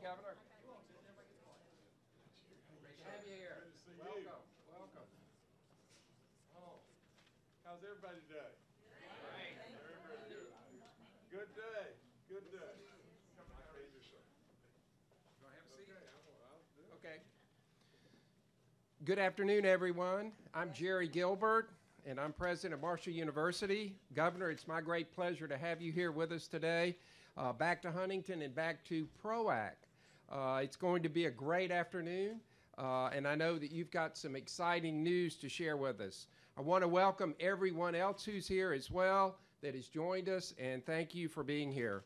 Governor. Great to have you here. Welcome. Welcome. Oh, how's everybody today? Great. Very good. Good day. Good day. Go have a seat. Okay. Good afternoon, everyone. I'm Jerry Gilbert, and I'm president of Marshall University. Governor, it's my great pleasure to have you here with us today. Back to Huntington and back to PROAC. It's going to be a great afternoon, and I know that you've got some exciting news to share with us. I want to welcome everyone else who's here as well that has joined us, and thank you for being here.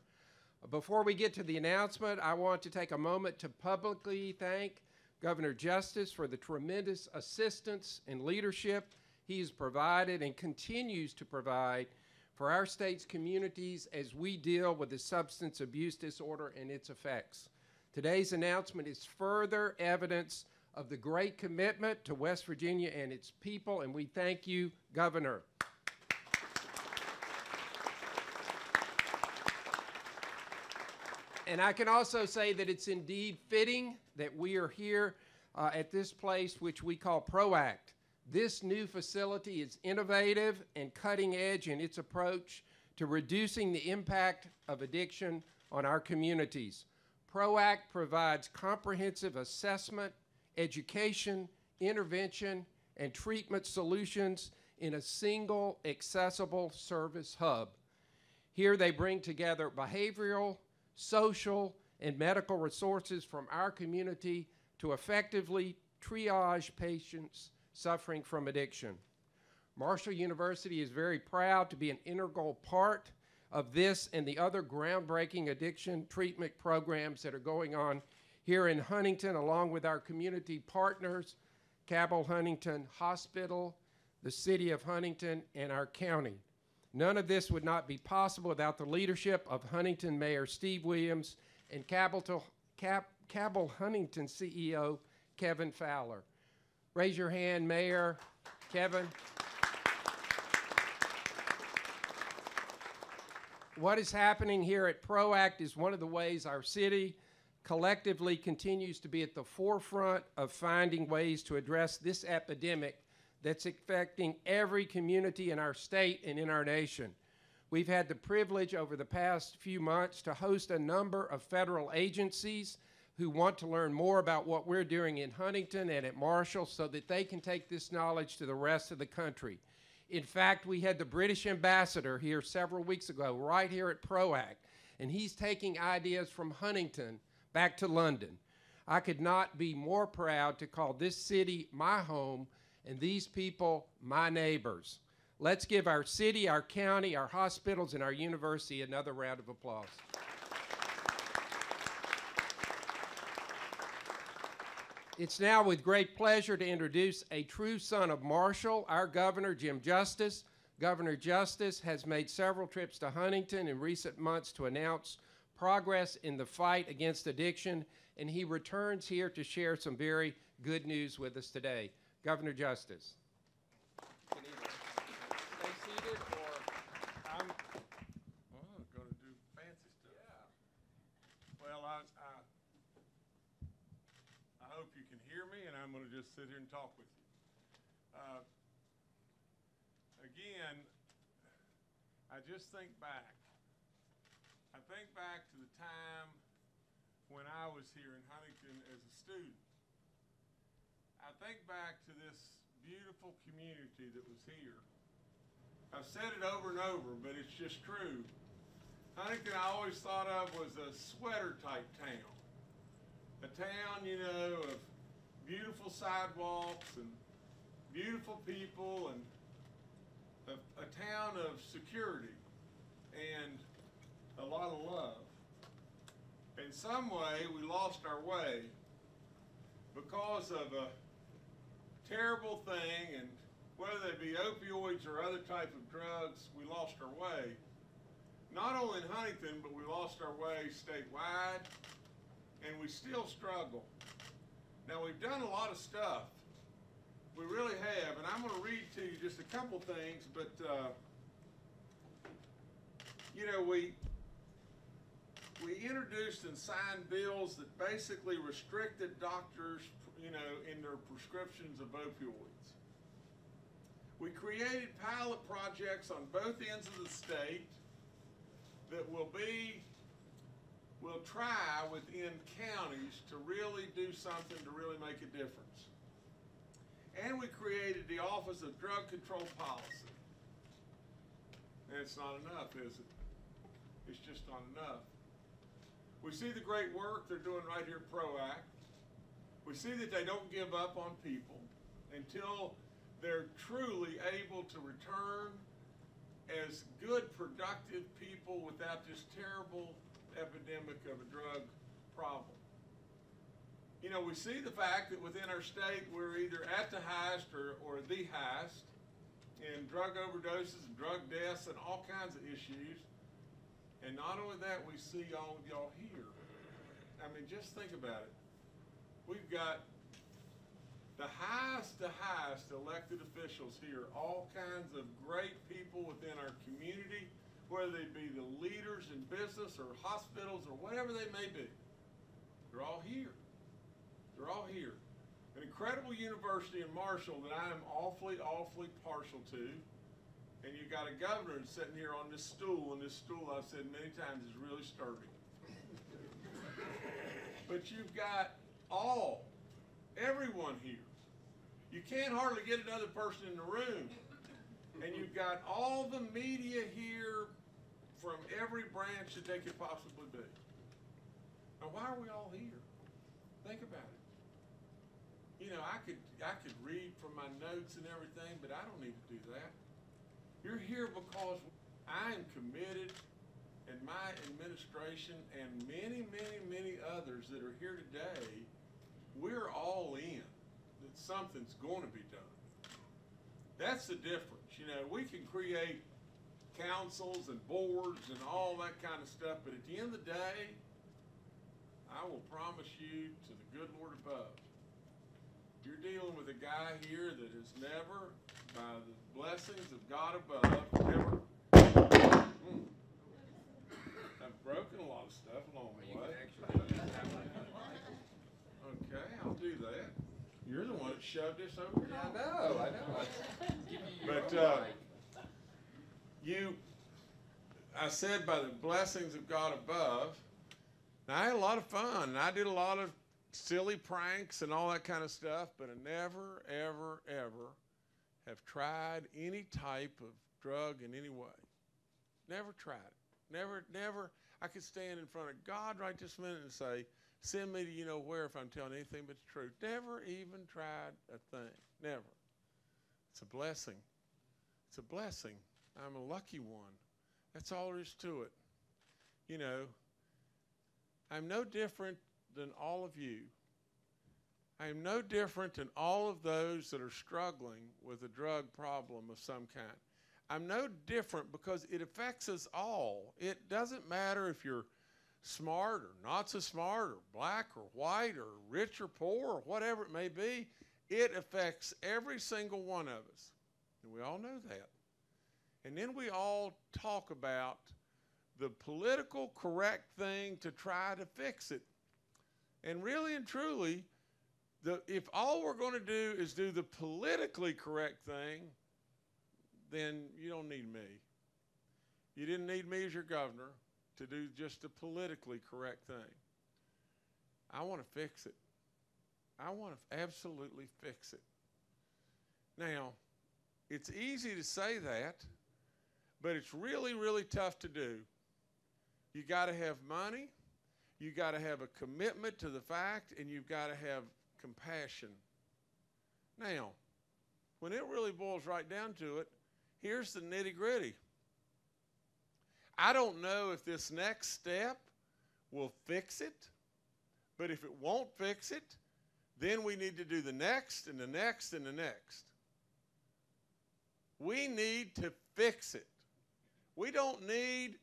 Before we get to the announcement, I want to take a moment to publicly thank Governor Justice for the tremendous assistance and leadership he has provided and continues to provide for our state's communities as we deal with the substance abuse disorder and its effects. Today's announcement is further evidence of the great commitment to West Virginia and its people, and we thank you, Governor. And I can also say that it's indeed fitting that we are here at this place which we call PROAC. This new facility is innovative and cutting edge in its approach to reducing the impact of addiction on our communities. PROAC provides comprehensive assessment, education, intervention, and treatment solutions in a single accessible service hub. Here they bring together behavioral, social, and medical resources from our community to effectively triage patients suffering from addiction. Marshall University is very proud to be an integral part of this and the other groundbreaking addiction treatment programs that are going on here in Huntington, along with our community partners, Cabell Huntington Hospital, the City of Huntington, and our county. None of this would not be possible without the leadership of Huntington Mayor Steve Williams and Cabell Huntington CEO Kevin Fowler. Raise your hand, Mayor, Kevin. What is happening here at PROAC is one of the ways our city collectively continues to be at the forefront of finding ways to address this epidemic that's affecting every community in our state and in our nation. We've had the privilege over the past few months to host a number of federal agencies who want to learn more about what we're doing in Huntington and at Marshall so that they can take this knowledge to the rest of the country. In fact, we had the British ambassador here several weeks ago, right here at PROAC, and he's taking ideas from Huntington back to London. I could not be more proud to call this city my home and these people my neighbors. Let's give our city, our county, our hospitals, and our university another round of applause. It's now with great pleasure to introduce a true son of Marshall, our governor, Jim Justice. Governor Justice has made several trips to Huntington in recent months to announce progress in the fight against addiction, and he returns here to share some very good news with us today. Governor Justice. Stay seated, or I'm going to do fancy stuff. Yeah. Well, I hope you can hear me, and I'm going to just sit here and talk with you. Again, I just think back. I think back to the time when I was here in Huntington as a student. I think back to this beautiful community that was here. I've said it over and over, but it's just true. Huntington I always thought of was a sweater-type town. A town, you know, of beautiful sidewalks and beautiful people and a town of security and a lot of love. In some way, we lost our way because of a terrible thing, and whether they be opioids or other type of drugs, we lost our way. Not only in Huntington, but we lost our way statewide, and we still struggle. Now, we've done a lot of stuff. We really have, and I'm going to read to you just a couple things, but, you know, we introduced and signed bills that basically restricted doctors, in their prescriptions of opioids. We created pilot projects on both ends of the state that we'll try within counties to really do something to really make a difference. And we created the Office of Drug Control Policy. And it's not enough, is it? It's just not enough. We see the great work they're doing right here at PROACT. We see that they don't give up on people until they're truly able to return as good, productive people without this terrible epidemic of a drug problem. We see the fact that within our state we're either at the highest or the highest in drug overdoses and drug deaths and all kinds of issues. And not only that, we see all of y'all here. I mean, just think about it. We've got the highest elected officials here, all kinds of great people within our community, whether they be the leaders in business or hospitals or whatever they may be. They're all here. They're all here. An incredible university in Marshall that I am awfully, awfully partial to. And you've got a governor sitting here on this stool, and this stool, I've said many times, is really sturdy. But you've got everyone here. You can't hardly get another person in the room. And you've got all the media here from every branch that they could possibly be. Now, why are we all here? Think about it. I could read from my notes and everything, but I don't need to do that. You're here because I am committed, and my administration and many, many, many others that are here today, we're all in that something's going to be done. That's the difference. We can create councils and boards and all that kind of stuff, but at the end of the day, I will promise you to the good Lord above, you're dealing with a guy here that has never, by the blessings of God above, never. I've broken a lot of stuff along the way. Okay, I'll do that. You're the one that shoved this over here. I know. Give you but I said by the blessings of God above. Now, I had a lot of fun, and I did a lot of silly pranks and all that kind of stuff, but I never, ever, ever have tried any type of drug in any way. Never tried it. Never. I could stand in front of God right this minute and say, send me to you know where if I'm telling anything but the truth. Never even tried a thing. Never. It's a blessing. It's a blessing. I'm a lucky one. That's all there is to it. I'm no different than all of you. I am no different than all of those that are struggling with a drug problem of some kind. I'm no different because it affects us all. It doesn't matter if you're smart or not so smart or black or white or rich or poor or whatever it may be. It affects every single one of us. And we all know that. And then we all talk about the political correct thing to try to fix it. And really and truly, if all we're going to do is do the politically correct thing, then you don't need me. You didn't need me as your governor to do just the politically correct thing. I want to fix it. I want to absolutely fix it. Now, it's easy to say that, but it's really, really tough to do. You got to have money, you got to have a commitment to the fact, and you've got to have compassion. Now, when it really boils right down to it, here's the nitty-gritty. I don't know if this next step will fix it, but if it won't fix it, then we need to do the next and the next and the next. We need to fix it. We don't need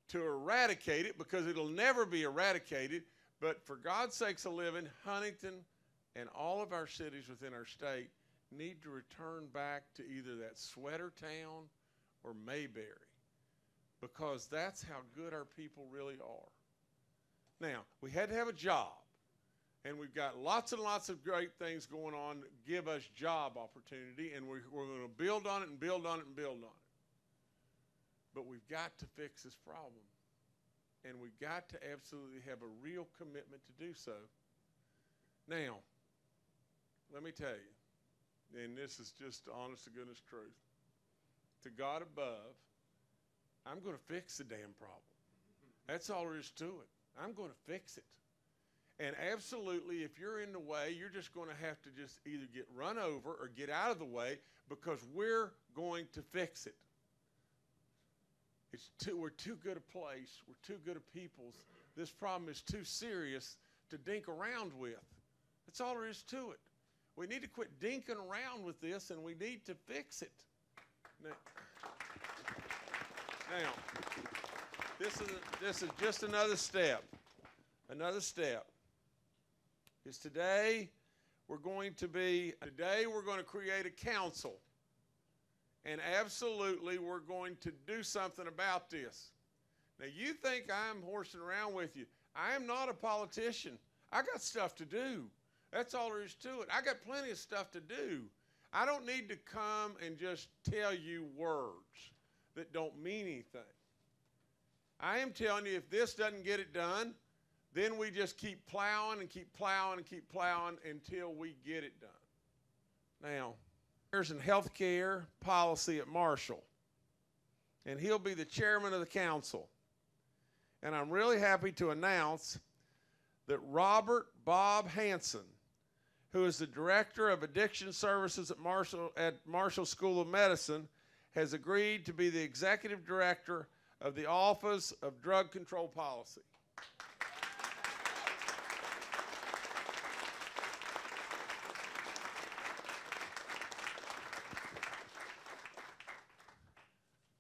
to eradicate it because it'll never be eradicated, but for God's sakes a-living, Huntington and all of our cities within our state need to return back to either that sweater town or Mayberry, because that's how good our people really are. Now, we had to have a job. And we've got lots and lots of great things going on that give us job opportunity, and we're going to build on it and build on it and build on it. But we've got to fix this problem. And we've got to absolutely have a real commitment to do so. Now, let me tell you, and this is just honest to goodness truth, to God above, I'm going to fix the damn problem. That's all there is to it. I'm going to fix it. And absolutely, if you're in the way, you're just going to have to just either get run over or get out of the way, because we're going to fix it. We're too good a place. We're too good a people. This problem is too serious to dink around with. That's all there is to it. We need to quit dinking around with this, and we need to fix it. Now this is just another step. Another step is today we're going to create a council. And absolutely we're going to do something about this. Now you think I'm horsing around with you. I am not a politician. I got stuff to do. That's all there is to it. I got plenty of stuff to do. I don't need to come and just tell you words that don't mean anything. I am telling you, if this doesn't get it done, then we just keep plowing and keep plowing and keep plowing until we get it done. Now, there's a healthcare policy at Marshall, and he'll be the chairman of the council. And I'm really happy to announce that Robert Bob Hanson, who is the director of addiction services at Marshall School of Medicine, has agreed to be the executive director of the Office of Drug Control Policy.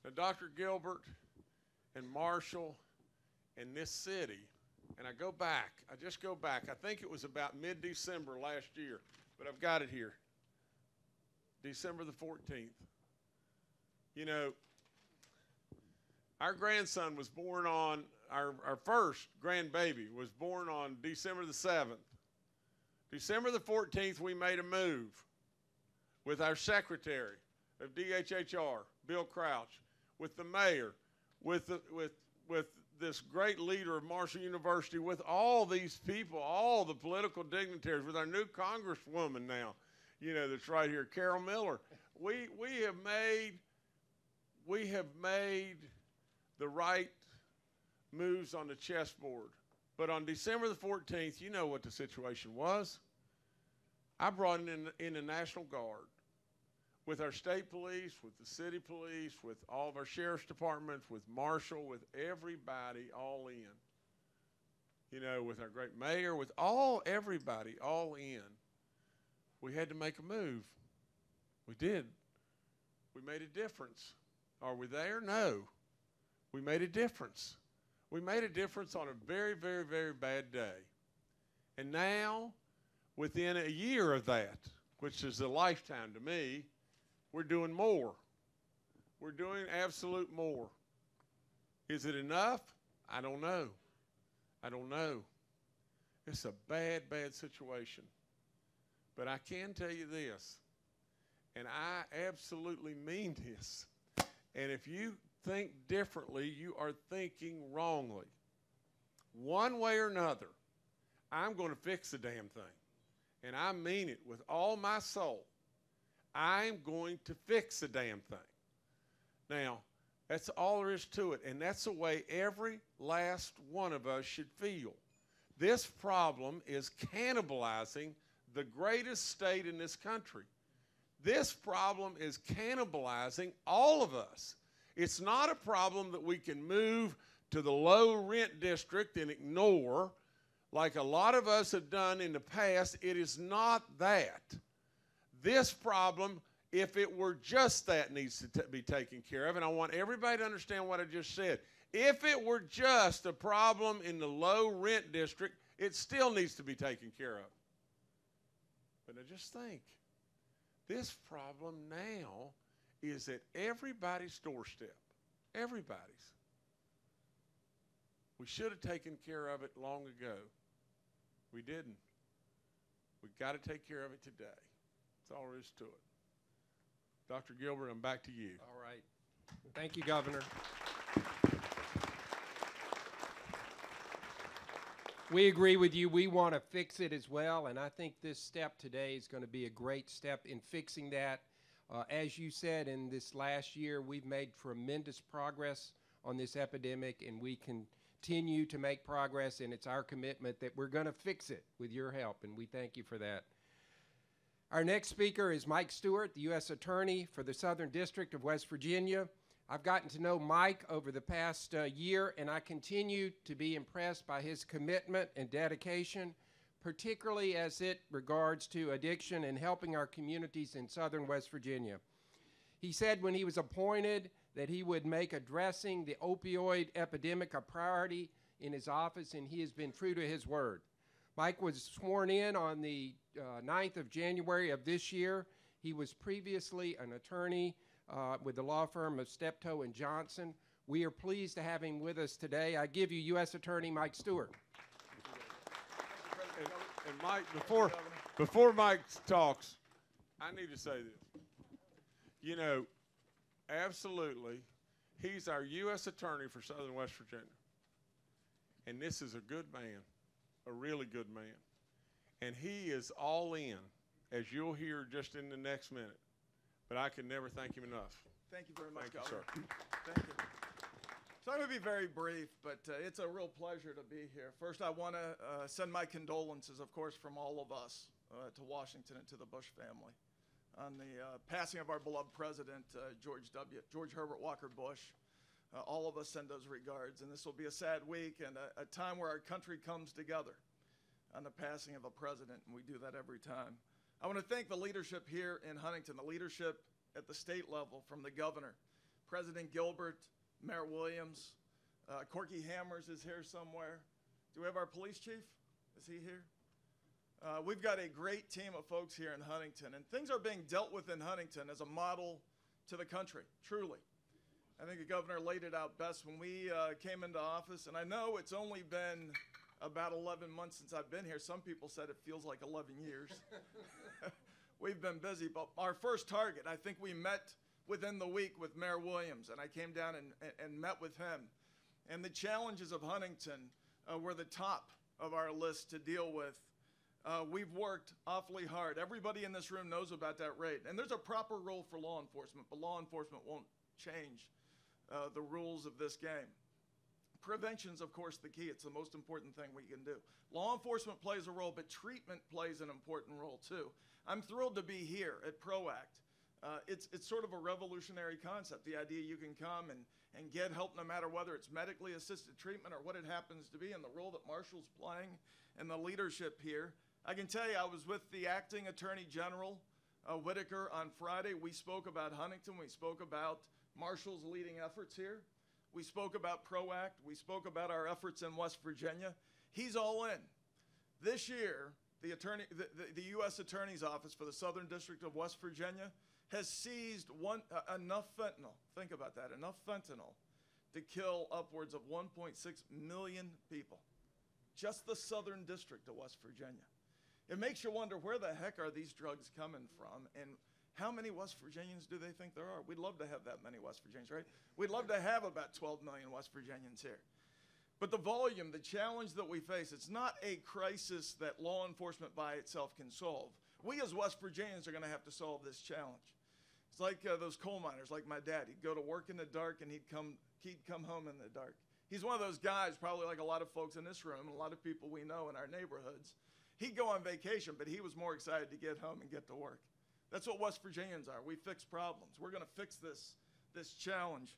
Now, Dr. Gilbert and Marshall and this city, and I just go back. I think it was about mid-December last year, but I've got it here. December the 14th. You know, our grandson was born on, our first grandbaby was born on December the 7th. December the 14th, we made a move with our secretary of DHHR, Bill Crouch, with the mayor, with this great leader of Marshall University, with all these people, all the political dignitaries, with our new congresswoman now, you know, that's right here, Carol Miller. We have made the right moves on the chessboard. But on December the 14th, you know what the situation was. I brought in the National Guard with our state police, with the city police, with all of our sheriff's departments, with Marshall, with everybody all in. You know, with our great mayor, with everybody all in. We had to make a move. We did. We made a difference. Are we there? No. We made a difference. We made a difference on a very, very, very bad day. And now, within a year of that, which is a lifetime to me, we're doing more. We're doing absolute more. Is it enough? I don't know. I don't know. It's a bad, bad situation. But I can tell you this, and I absolutely mean this, and if you think differently, you are thinking wrongly. One way or another, I'm going to fix the damn thing. And I mean it with all my soul. I'm going to fix the damn thing. Now, that's all there is to it, and that's the way every last one of us should feel. This problem is cannibalizing the greatest state in this country. This problem is cannibalizing all of us. It's not a problem that we can move to the low rent district and ignore like a lot of us have done in the past. It is not that. This problem, if it were just that, needs to be taken care of. And I want everybody to understand what I just said. If it were just a problem in the low rent district, it still needs to be taken care of. But now just think, this problem now is at everybody's doorstep. Everybody's. We should have taken care of it long ago. We didn't. We got to take care of it today. That's all there is to it. Dr. Gilbert, I'm back to you. All right. Thank you, Governor. We agree with you. We want to fix it as well, and I think this step today is going to be a great step in fixing that. As you said, in this last year, we've made tremendous progress on this epidemic, and we continue to make progress, and it's our commitment that we're going to fix it with your help, and we thank you for that. Our next speaker is Mike Stuart, the U.S. Attorney for the Southern District of West Virginia. I've gotten to know Mike over the past year, and I continue to be impressed by his commitment and dedication, particularly as it regards to addiction and helping our communities in Southern West Virginia. He said when he was appointed that he would make addressing the opioid epidemic a priority in his office, and he has been true to his word. Mike was sworn in on the 9th of January of this year. He was previously an attorney with the law firm of Steptoe & Johnson. We are pleased to have him with us today. I give you U.S. Attorney Mike Stuart. And Mike, before Mike talks, I need to say this. You know, absolutely, he's our U.S. Attorney for Southern West Virginia. And this is a good man, a really good man. And he is all in, as you'll hear just in the next minute. But I can never thank him enough. Thank you very much, Thank you, Governor. sir. Thank you. So I'm going to be very brief, but it's a real pleasure to be here. First, I want to send my condolences, of course, from all of us to Washington and to the Bush family on the passing of our beloved president, George Herbert Walker Bush. All of us send those regards, and this will be a sad week and a time where our country comes together on the passing of a president, and we do that every time. I want to thank the leadership here in Huntington, the leadership at the state level, from the governor, President Gilbert, Mayor Williams, Corky Hammers is here somewhere. Do we have our police chief? Is he here? We've got a great team of folks here in Huntington, and things are being dealt with in Huntington as a model to the country, truly. I think the governor laid it out best when we came into office, and I know it's only been about 11 months since I've been here. Some people said it feels like 11 years. We've been busy, but our first target, I think we met within the week with Mayor Williams, and I came down and met with him. And the challenges of Huntington were the top of our list to deal with. We've worked awfully hard. Everybody in this room knows about that rate. And there's a proper role for law enforcement, but law enforcement won't change the rules of this game. Prevention's, of course, the key. It's the most important thing we can do. Law enforcement plays a role, but treatment plays an important role, too. I'm thrilled to be here at PROACT. It's sort of a revolutionary concept, the idea you can come and get help no matter whether it's medically assisted treatment or what it happens to be, and the role that Marshall's playing and the leadership here. I can tell you, I was with the acting Attorney General, Whitaker, on Friday. We spoke about Huntington. We spoke about Marshall's leading efforts here. We spoke about PROACT. We spoke about our efforts in West Virginia. He's all in. This year, the U.S. Attorney's Office for the Southern District of West Virginia has seized enough fentanyl, think about that, enough fentanyl to kill upwards of 1.6 million people. Just the Southern District of West Virginia. It makes you wonder, where the heck are these drugs coming from, and how many West Virginians do they think there are? We'd love to have that many West Virginians, right? We'd love to have about 12 million West Virginians here. But the volume, the challenge that we face, it's not a crisis that law enforcement by itself can solve. We as West Virginians are going to have to solve this challenge. It's like those coal miners, like my dad. He'd go to work in the dark and he'd come home in the dark. He's one of those guys, probably like a lot of folks in this room, and a lot of people we know in our neighborhoods. He'd go on vacation, but he was more excited to get home and get to work. That's what West Virginians are. We fix problems. We're going to fix this challenge.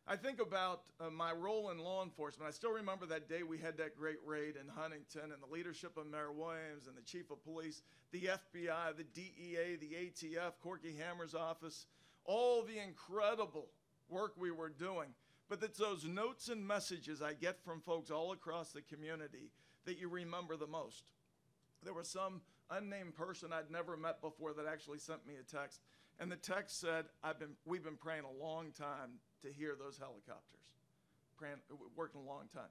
I think about my role in law enforcement. I still remember that day we had that great raid in Huntington, and the leadership of Mayor Williams and the chief of police, the FBI, the DEA, the ATF, Corky Hammer's office, all the incredible work we were doing. But it's those notes and messages I get from folks all across the community that you remember the most. There was some unnamed person I'd never met before that actually sent me a text. And the text said, we've been praying a long time to hear those helicopters. Working a long time.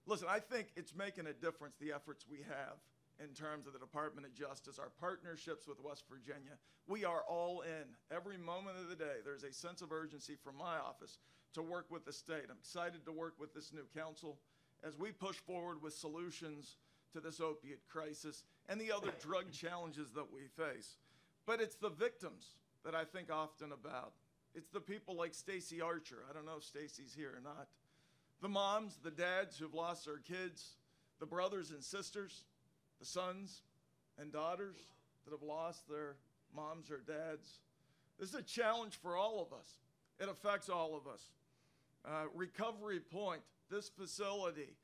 Listen, I think it's making a difference, the efforts we have in terms of the Department of Justice, our partnerships with West Virginia. We are all in. Every moment of the day, there's a sense of urgency from my office to work with the state. I'm excited to work with this new council as we push forward with solutions to this opiate crisis and the other drug challenges that we face. But it's the victims that I think often about. It's the people like Stacy Archer. I don't know if Stacy's here or not. The moms, the dads who've lost their kids, the brothers and sisters, the sons and daughters that have lost their moms or dads. This is a challenge for all of us. It affects all of us. Recovery Point, this facility,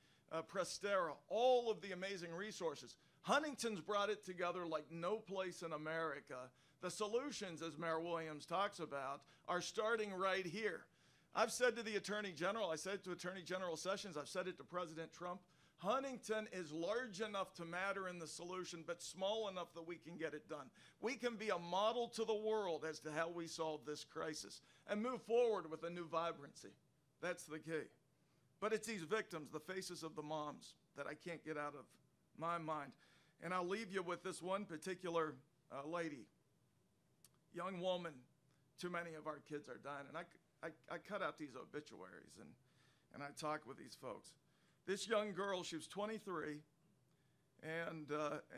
Prestera, all of the amazing resources. Huntington's brought it together like no place in America. The solutions, as Mayor Williams talks about, are starting right here. I've said to the Attorney General, I said it to Attorney General Sessions, I've said it to President Trump, Huntington is large enough to matter in the solution, but small enough that we can get it done. We can be a model to the world as to how we solve this crisis and move forward with a new vibrancy. That's the key. But it's these victims, the faces of the moms, that I can't get out of my mind. And I'll leave you with this one particular lady, young woman. Too many of our kids are dying. And I cut out these obituaries and I talk with these folks. This young girl, she was 23, and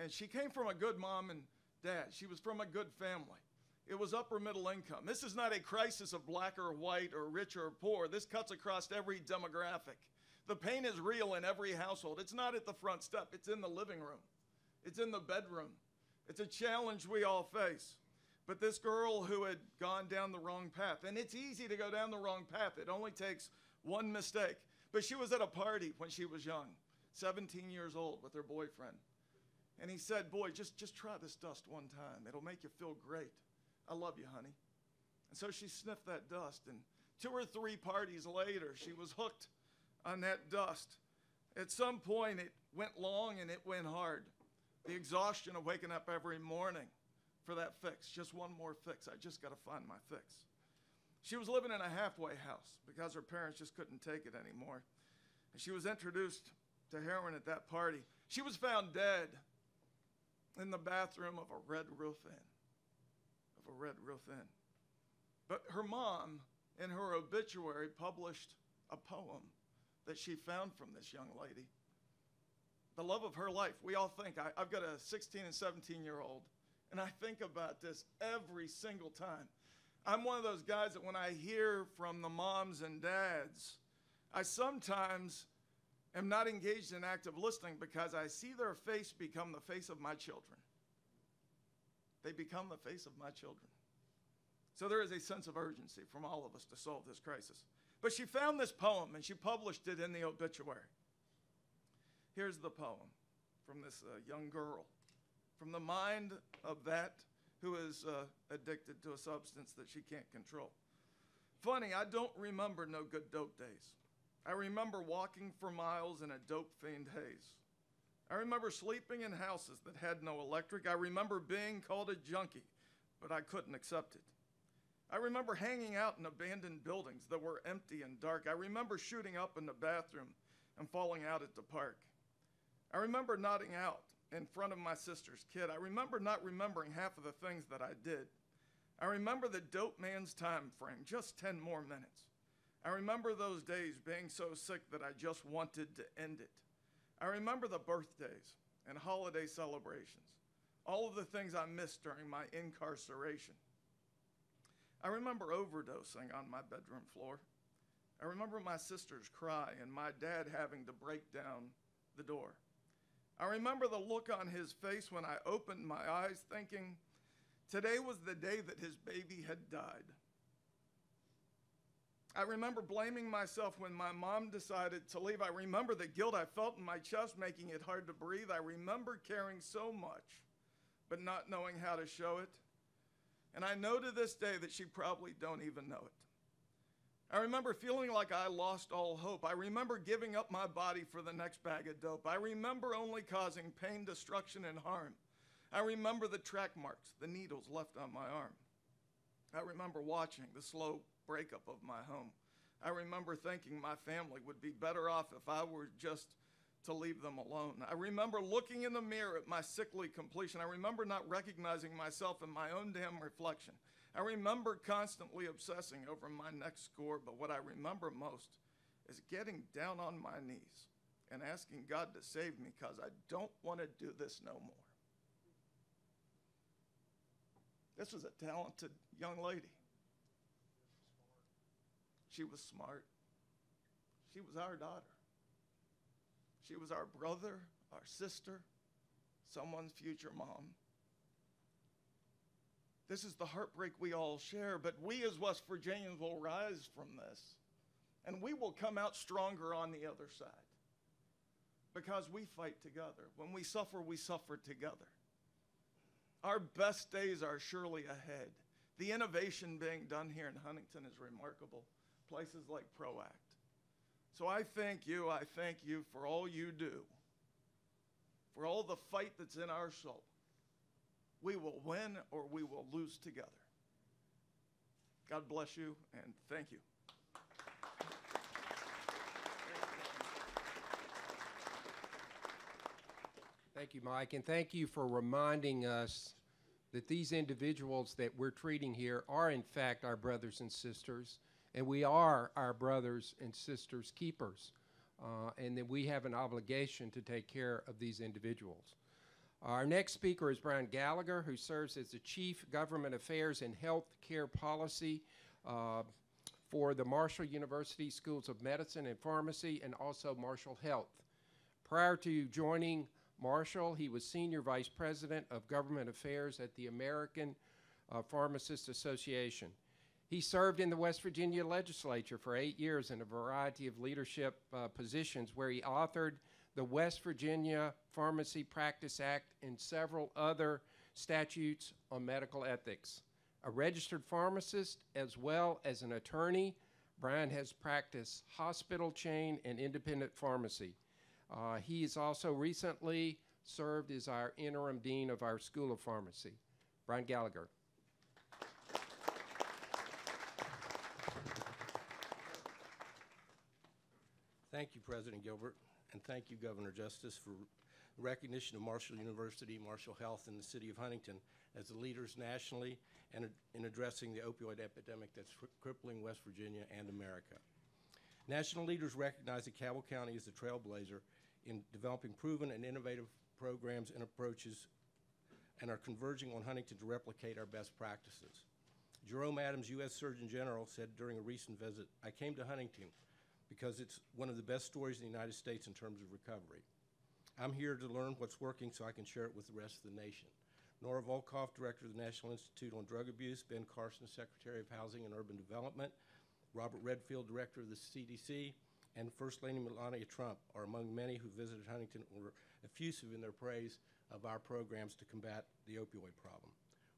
she came from a good mom and dad. She was from a good family. It was upper middle income. This is not a crisis of black or white or rich or poor. This cuts across every demographic. The pain is real in every household. It's not at the front step. It's in the living room. It's in the bedroom. It's a challenge we all face. But this girl who had gone down the wrong path, and it's easy to go down the wrong path. It only takes one mistake. But she was at a party when she was young, 17 years old, with her boyfriend. And he said, boy, just try this dust one time. It'll make you feel great. I love you, honey. And so she sniffed that dust, and 2 or 3 parties later, she was hooked on that dust. At some point, it went long and it went hard. The exhaustion of waking up every morning for that fix, just one more fix. I just got to find my fix. She was living in a halfway house because her parents just couldn't take it anymore. And she was introduced to heroin at that party. She was found dead in the bathroom of a Red Roof Inn. But her mom, in her obituary, published a poem that she found from this young lady. The love of her life. We all think, I've got a 16 and 17-year-old, and I think about this every single time. I'm one of those guys that when I hear from the moms and dads, I sometimes am not engaged in active listening because I see their face become the face of my children. They become the face of my children. So there is a sense of urgency from all of us to solve this crisis. But she found this poem and she published it in the obituary. Here's the poem from this young girl, from the mind of that who is addicted to a substance that she can't control. Funny, I don't remember no good dope days. I remember walking for miles in a dope fiend haze. I remember sleeping in houses that had no electric. I remember being called a junkie, but I couldn't accept it. I remember hanging out in abandoned buildings that were empty and dark. I remember shooting up in the bathroom and falling out at the park. I remember nodding out in front of my sister's kid. I remember not remembering half of the things that I did. I remember the dope man's time frame, just 10 more minutes. I remember those days being so sick that I just wanted to end it. I remember the birthdays and holiday celebrations, all of the things I missed during my incarceration. I remember overdosing on my bedroom floor. I remember my sister's cry and my dad having to break down the door. I remember the look on his face when I opened my eyes thinking, today was the day that his baby had died. I remember blaming myself when my mom decided to leave. I remember the guilt I felt in my chest, making it hard to breathe. I remember caring so much, but not knowing how to show it. And I know to this day that she probably don't even know it. I remember feeling like I lost all hope. I remember giving up my body for the next bag of dope. I remember only causing pain, destruction, and harm. I remember the track marks, the needles left on my arm. I remember watching the slow breakup of my home. I remember thinking my family would be better off if I were just to leave them alone. I remember looking in the mirror at my sickly completion. I remember not recognizing myself in my own damn reflection. I remember constantly obsessing over my next score, but what I remember most is getting down on my knees and asking God to save me because I don't want to do this no more. This was a talented young lady. She was smart. She was our daughter. She was our brother, our sister, someone's future mom. This is the heartbreak we all share, but we as West Virginians will rise from this, and we will come out stronger on the other side because we fight together. When we suffer together. Our best days are surely ahead. The innovation being done here in Huntington is remarkable. Places like ProAct. So I thank you for all you do, for all the fight that's in our soul. We will win or we will lose together. God bless you and thank you. Thank you, Mike, and thank you for reminding us that these individuals that we're treating here are in fact our brothers and sisters, and we are our brothers and sisters' keepers, and that we have an obligation to take care of these individuals. Our next speaker is Brian Gallagher, who serves as the Chief Government Affairs and Health Care Policy for the Marshall University Schools of Medicine and Pharmacy and also Marshall Health. Prior to joining Marshall, he was Senior Vice President of Government Affairs at the American Pharmacists Association. He served in the West Virginia legislature for 8 years in a variety of leadership positions where he authored the West Virginia Pharmacy Practice Act and several other statutes on medical ethics. A registered pharmacist as well as an attorney, Brian has practiced hospital chain and independent pharmacy. He has also recently served as our interim dean of our School of Pharmacy. Brian Gallagher. Thank you, President Gilbert, and thank you, Governor Justice, for recognition of Marshall University, Marshall Health, and the City of Huntington as the leaders nationally and in addressing the opioid epidemic that's crippling West Virginia and America. National leaders recognize that Cabell County is the trailblazer in developing proven and innovative programs and approaches and are converging on Huntington to replicate our best practices. Jerome Adams, U.S. Surgeon General, said during a recent visit, "I came to Huntington because it's one of the best stories in the United States in terms of recovery. I'm here to learn what's working so I can share it with the rest of the nation." Nora Volkoff, Director of the National Institute on Drug Abuse, Ben Carson, Secretary of Housing and Urban Development, Robert Redfield, Director of the CDC, and First Lady Melania Trump are among many who visited Huntington and were effusive in their praise of our programs to combat the opioid problem.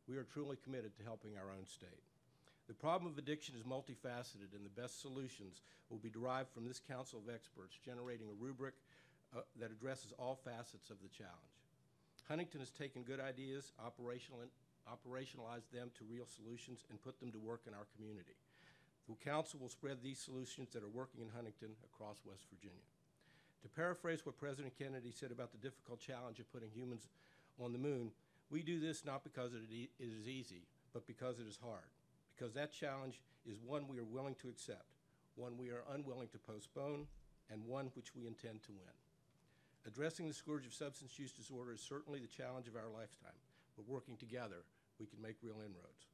We are truly committed to helping our own state. The problem of addiction is multifaceted, and the best solutions will be derived from this council of experts, generating a rubric that addresses all facets of the challenge. Huntington has taken good ideas, operationalized them to real solutions, and put them to work in our community. The council will spread these solutions that are working in Huntington across West Virginia. To paraphrase what President Kennedy said about the difficult challenge of putting humans on the moon, we do this not because it is easy, but because it is hard. Because that challenge is one we are willing to accept, one we are unwilling to postpone, and one which we intend to win. Addressing the scourge of substance use disorder is certainly the challenge of our lifetime, but working together, we can make real inroads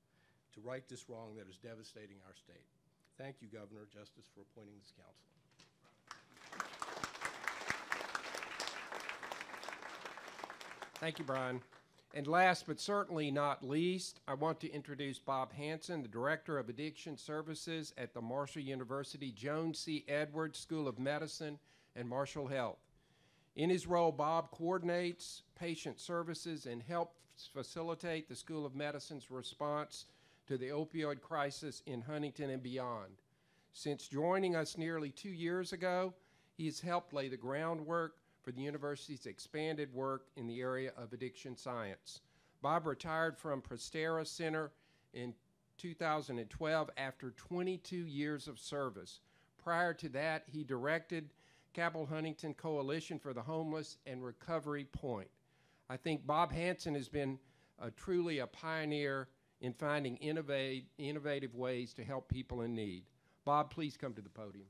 to right this wrong that is devastating our state. Thank you, Governor Justice, for appointing this council. Thank you, Brian. And last but certainly not least, I want to introduce Bob Hanson, the Director of Addiction Services at the Marshall University Jones C. Edwards School of Medicine and Marshall Health. In his role, Bob coordinates patient services and helps facilitate the School of Medicine's response to the opioid crisis in Huntington and beyond. Since joining us nearly 2 years ago, he has helped lay the groundwork for the university's expanded work in the area of addiction science. Bob retired from Prestera Center in 2012 after 22 years of service. Prior to that, he directed Capitol Huntington Coalition for the Homeless, and Recovery Point. I think Bob Hanson has been truly a pioneer in finding innovative ways to help people in need. Bob, please come to the podium.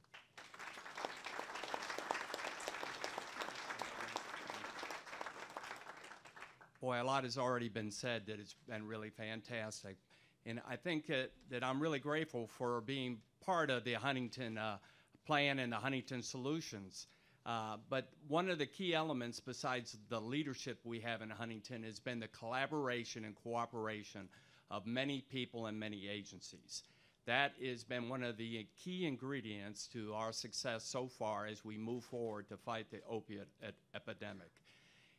Boy, a lot has already been said that it's been really fantastic. And I think that I'm really grateful for being part of the Huntington plan and the Huntington solutions. But one of the key elements besides the leadership we have in Huntington has been the collaboration and cooperation of many people and many agencies. That has been one of the key ingredients to our success so far as we move forward to fight the opiate epidemic.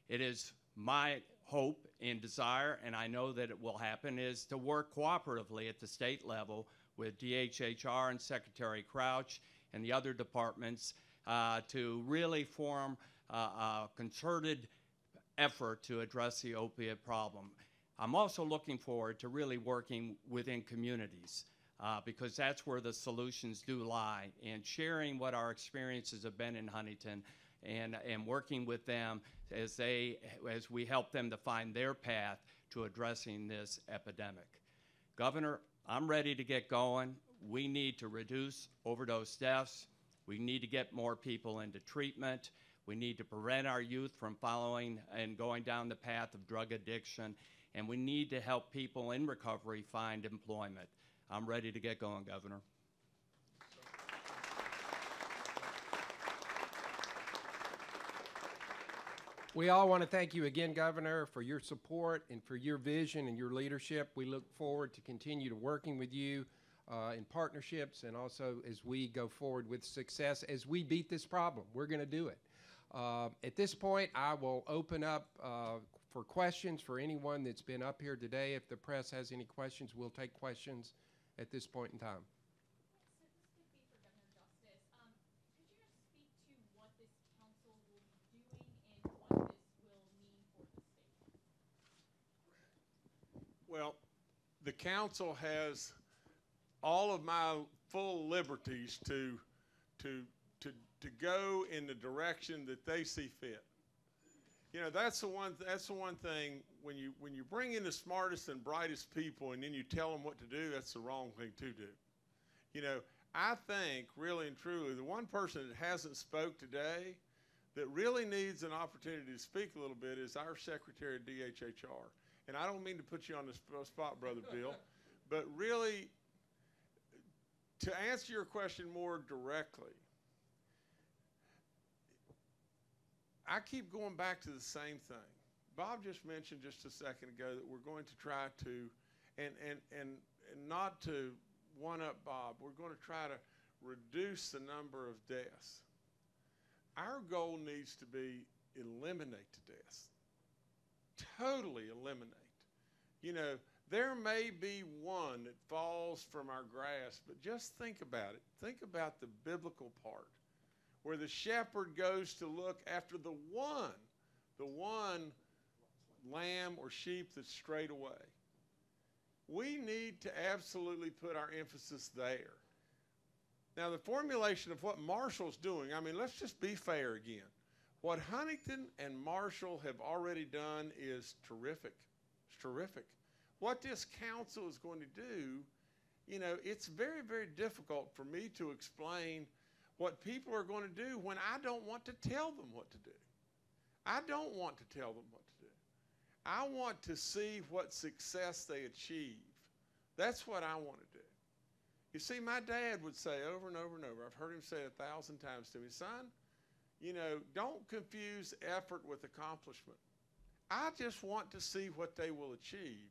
It is my hope and desire, and I know that it will happen, is to work cooperatively at the state level with DHHR and Secretary Crouch and the other departments to really form a concerted effort to address the opiate problem. I'm also looking forward to really working within communities because that's where the solutions do lie, and sharing what our experiences have been in Huntington and working with them as we help them to find their path to addressing this epidemic. Governor, I'm ready to get going. We need to reduce overdose deaths. We need to get more people into treatment. We need to prevent our youth from following and going down the path of drug addiction. And we need to help people in recovery find employment. I'm ready to get going, Governor. We all want to thank you again, Governor, for your support and for your vision and your leadership. We look forward to continue to working with you in partnerships, and also as we go forward with success as we beat this problem. We're going to do it. At this point, I will open up for questions for anyone that's been up here today. If the press has any questions, we'll take questions at this point in time. Well, the council has all of my full liberties to go in the direction that they see fit. You know, that's the one thing when you bring in the smartest and brightest people and then you tell them what to do, that's the wrong thing to do. You know, I think really and truly the one person that hasn't spoke today that really needs an opportunity to speak a little bit is our Secretary of DHHR. And I don't mean to put you on the spot, Brother Bill, but really, to answer your question more directly, I keep going back to the same thing. Bob just mentioned just a second ago that we're going to try to, and not to one-up Bob, we're going to try to reduce the number of deaths. Our goal needs to be eliminate the deaths. Totally eliminate. You know, there may be one that falls from our grasp, but just think about it. Think about the biblical part where the shepherd goes to look after the one lamb or sheep that's strayed away. We need to absolutely put our emphasis there. Now, the formulation of what Marshall's doing, I mean, let's just be fair again. What Huntington and Marshall have already done is terrific. It's terrific. What this council is going to do, you know, it's very, very difficult for me to explain what people are going to do when I don't want to tell them what to do. I don't want to tell them what to do. I want to see what success they achieve. That's what I want to do. You see, my dad would say over and over and over, I've heard him say it 1,000 times to me, son, you know, don't confuse effort with accomplishment. I just want to see what they will achieve.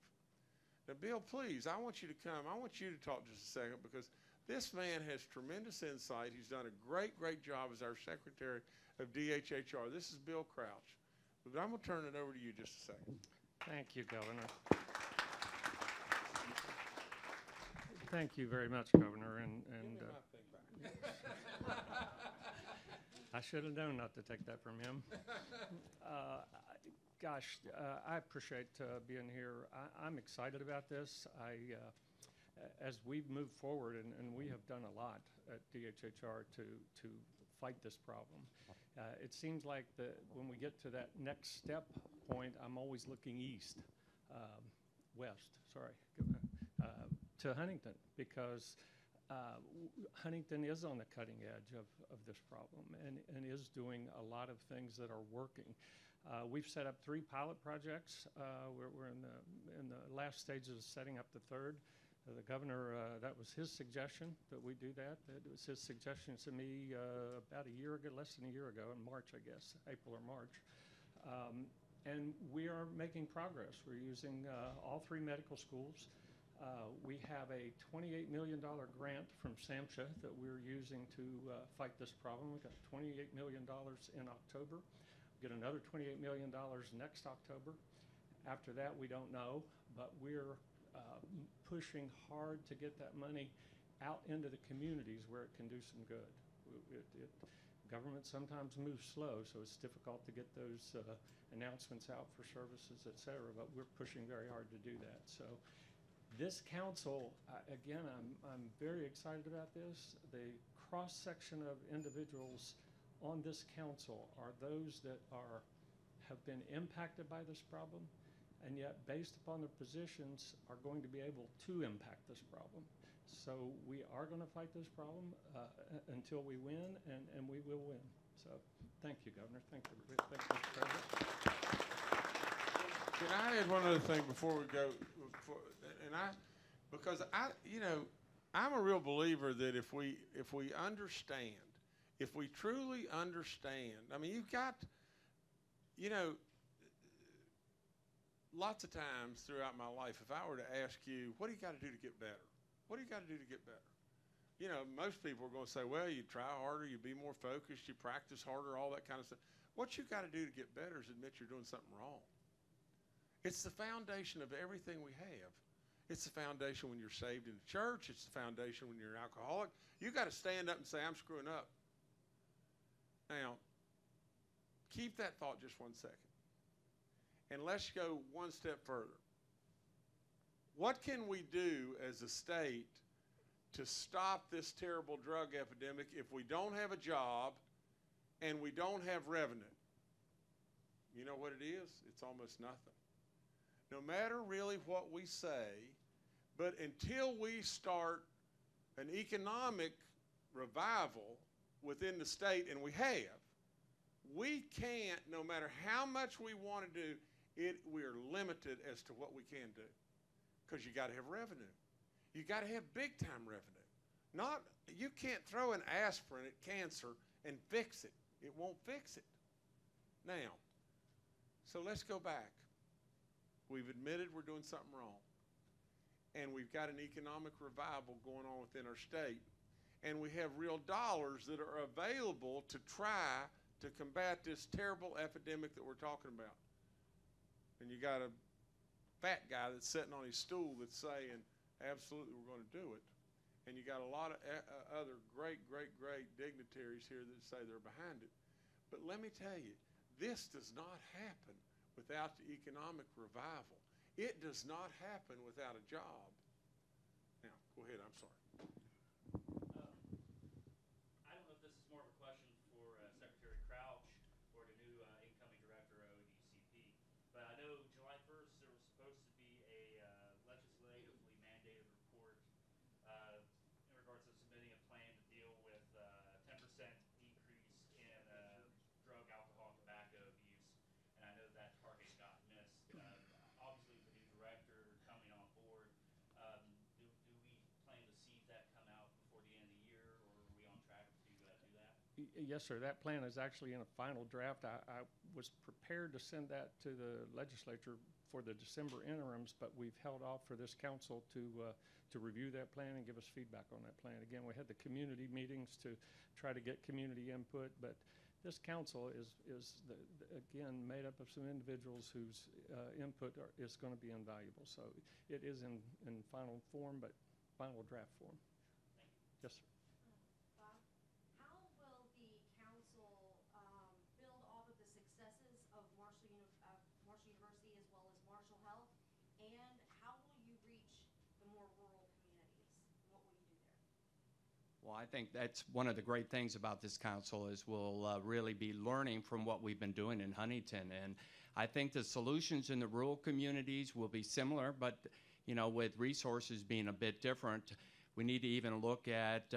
Now, Bill, please, I want you to come. I want you to talk just a second because this man has tremendous insight. He's done a great, great job as our Secretary of DHHR. This is Bill Crouch. But I'm going to turn it over to you just a second. Thank you, Governor. Thank you very much, Governor. I should have known not to take that from him. Gosh, I appreciate being here. I'm excited about this. As we've moved forward, and we have done a lot at DHHR to fight this problem. It seems like when we get to that next step point, I'm always looking west, to Huntington, because Huntington is on the cutting edge of this problem and is doing a lot of things that are working. We've set up 3 pilot projects. We're in the last stages of setting up the 3rd. The governor, that was his suggestion that we do that. It was his suggestion to me about a year ago, less than a year ago, in March, I guess, April or March. And we are making progress. We're using all 3 medical schools. We have a $28 million grant from SAMHSA that we're using to fight this problem. We got $28 million in October. We'll get another $28 million next October. After that, we don't know, but we're pushing hard to get that money out into the communities where it can do some good. Government sometimes moves slow, so it's difficult to get those announcements out for services, et cetera, but we're pushing very hard to do that. So this council, again, I'm very excited about this. The cross-section of individuals on this council are those that have been impacted by this problem, and yet based upon their positions are going to be able to impact this problem. So we are going to fight this problem until we win, and we will win. So thank you, Governor. Thank you, Mr. President. Can I add one other thing before we go? Because I'm a real believer that if we understand, if we truly understand, I mean, you've got, lots of times throughout my life, if I were to ask you, what do you got to do to get better? What do you got to do to get better? Most people are going to say, well, you try harder, you be more focused, you practice harder, all that kind of stuff. What you got to do to get better is admit you're doing something wrong. It's the foundation of everything we have. It's the foundation when you're saved in the church. It's the foundation when you're an alcoholic. You got to stand up and say, I'm screwing up. Now, keep that thought just 1 second. And let's go one step further. What can we do as a state to stop this terrible drug epidemic if we don't have a job and we don't have revenue? You know what it is? It's almost nothing. No matter really what we say, but until we start an economic revival within the state, and we can't, no matter how much we want to do, we're limited as to what we can do, because you got to have revenue. You got to have big time revenue. You can't throw an aspirin at cancer and fix it. It won't fix it. Now, so let's go back. We've admitted we're doing something wrong, and we've got an economic revival going on within our state, and we have real dollars that are available to try to combat this terrible epidemic that we're talking about. And you got a fat guy that's sitting on his stool that's saying, absolutely, we're going to do it. And you got a lot of other great dignitaries here that say they're behind it. But let me tell you, this does not happen without the economic revival. It does not happen without a job. Now, go ahead, I'm sorry. I don't know if this is more of a question for Secretary Crouch or the new incoming director of ODCP, but I know July 1st there was supposed to be a legislatively mandated report in regards to submitting a plan to deal with 10% decrease in drug, alcohol, and tobacco abuse, and I know that target got missed. Obviously, with the new director coming on board, do we plan to see that come out before the end of the year, or are we on track to do that? Yes, sir. That plan is actually in a final draft. I was prepared to send that to the legislature for the December interims, but we've held off for this council to review that plan and give us feedback on that plan. Again, we had the community meetings to try to get community input, but this council is again made up of some individuals whose input is going to be invaluable. So it is in final form, but final draft form. Yes, sir. Bob, how will the council build off of the successes of Marshall University as well as Marshall Health, and how will you reach the more rural communities? What will you do there? Well, I think that's one of the great things about this council is we'll really be learning from what we've been doing in Huntington. And I think the solutions in the rural communities will be similar, but you know, with resources being a bit different, we need to even look at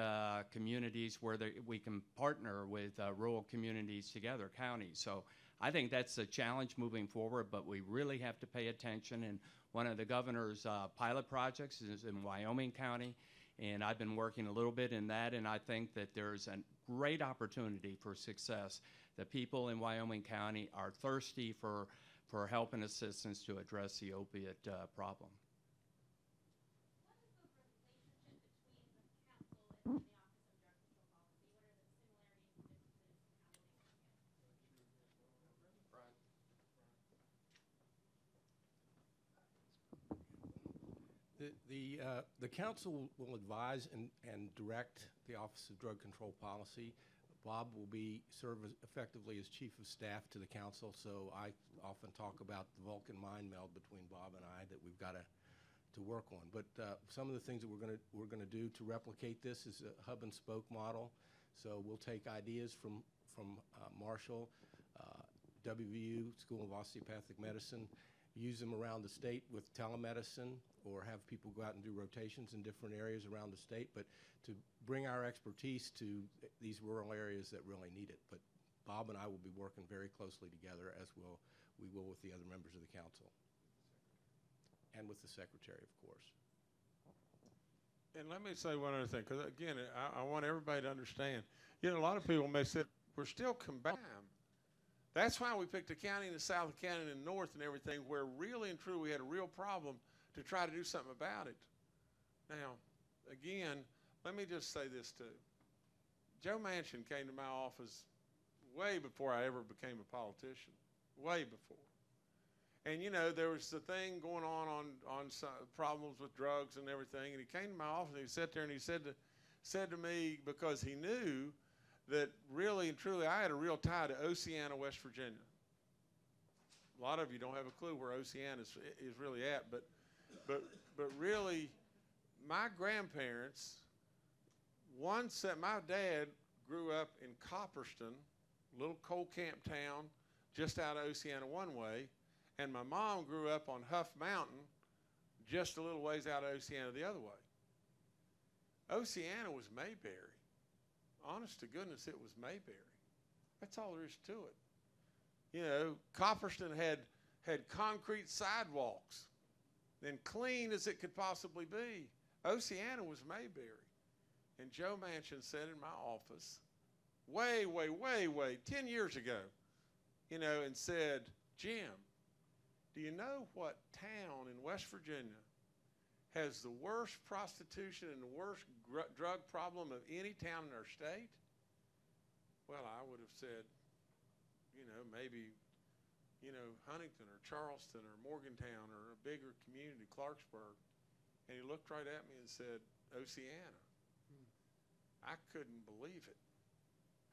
communities where we can partner with rural communities together, counties. So I think that's a challenge moving forward, but we really have to pay attention. And one of the governor's pilot projects is in Wyoming County, and I've been working a little bit in that, and I think that there's a great opportunity for success. The people in Wyoming County are thirsty for help and assistance to address the opiate problem. What is the relationship between the council and the Office of Drug Control Policy? What are the similarities and differences? How will they work together? The council will advise and direct the Office of Drug Control Policy. Bob will serve effectively as chief of staff to the council, so I often talk about the Vulcan mind meld between Bob and I that we've got to work on. But some of the things that we're gonna do to replicate this is a hub and spoke model. So we'll take ideas from Marshall, WVU, School of Osteopathic Medicine, use them around the state with telemedicine, or have people go out and do rotations in different areas around the state, but to bring our expertise to these rural areas that really need it. But Bob and I will be working very closely together, as we will with the other members of the council. And with the secretary, of course. And let me say one other thing, because again, I want everybody to understand. You know, a lot of people may say, we're still combined. That's why we picked a county in the south, a county in the north and everything, where really and truly we had a real problem to try to do something about it. Now, again, let me just say this too. Joe Manchin came to my office way before I ever became a politician, way before. And you know, there was the thing going on some problems with drugs and everything, and he came to my office and he sat there and he said to me, because he knew that really and truly I had a real tie to Oceana, West Virginia. A lot of you don't have a clue where Oceana is really at, but really, my grandparents, my dad grew up in Copperston, a little coal camp town just out of Oceana one way, and my mom grew up on Huff Mountain just a little ways out of Oceana the other way. Oceana was Mayberry. Honest to goodness, it was Mayberry. That's all there is to it. You know, Copperston had concrete sidewalks, and clean as it could possibly be. Oceana was Mayberry. And Joe Manchin sat in my office way, 10 years ago, you know, and said, Jim, do you know what town in West Virginia has the worst prostitution and the worst drug problem of any town in our state? Well, I would have said, you know, maybe, you know, Huntington or Charleston or Morgantown or a bigger community, Clarksburg. And he looked right at me and said, Oceana. I couldn't believe it.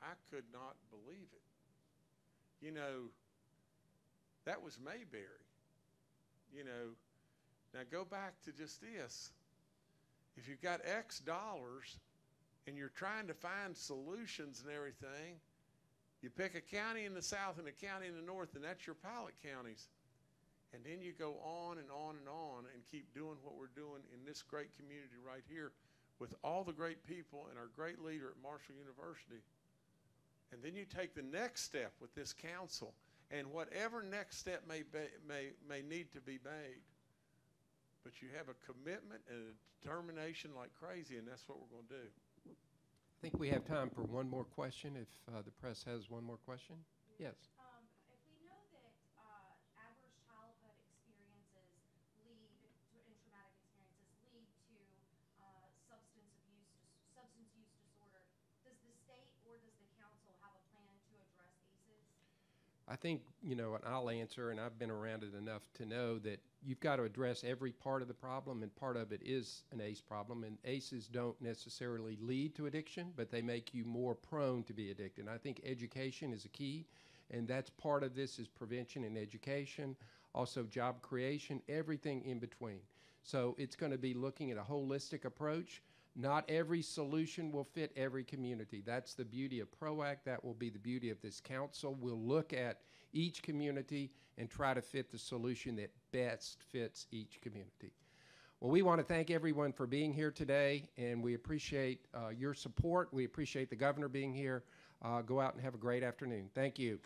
I could not believe it. You know, that was Mayberry. You know, now go back to just this. If you've got X dollars and you're trying to find solutions and everything, you pick a county in the south and a county in the north, and that's your pilot counties. And then you go on and on and on and keep doing what we're doing in this great community right here with all the great people and our great leader at Marshall University. And then you take the next step with this council, and whatever next step may need to be made. But you have a commitment and a determination like crazy, and that's what we're going to do. I think we have time for one more question, if the press has one more question. Yes. If we know that adverse childhood experiences and traumatic experiences lead to substance use disorder, does the state or does the council have a plan to address ACEs? I think, you know, and I'll answer, and I've been around it enough to know that you've got to address every part of the problem, and part of it is an ACE problem. And ACEs don't necessarily lead to addiction, but they make you more prone to be addicted. And I think education is a key, and that's part of this is prevention and education, also job creation, everything in between. So it's going to be looking at a holistic approach, Not every solution will fit every community. That's the beauty of PROACT. That will be the beauty of this council. We'll look at each community and try to fit the solution that best fits each community. Well, we want to thank everyone for being here today, and we appreciate your support. We appreciate the governor being here. Go out and have a great afternoon. Thank you.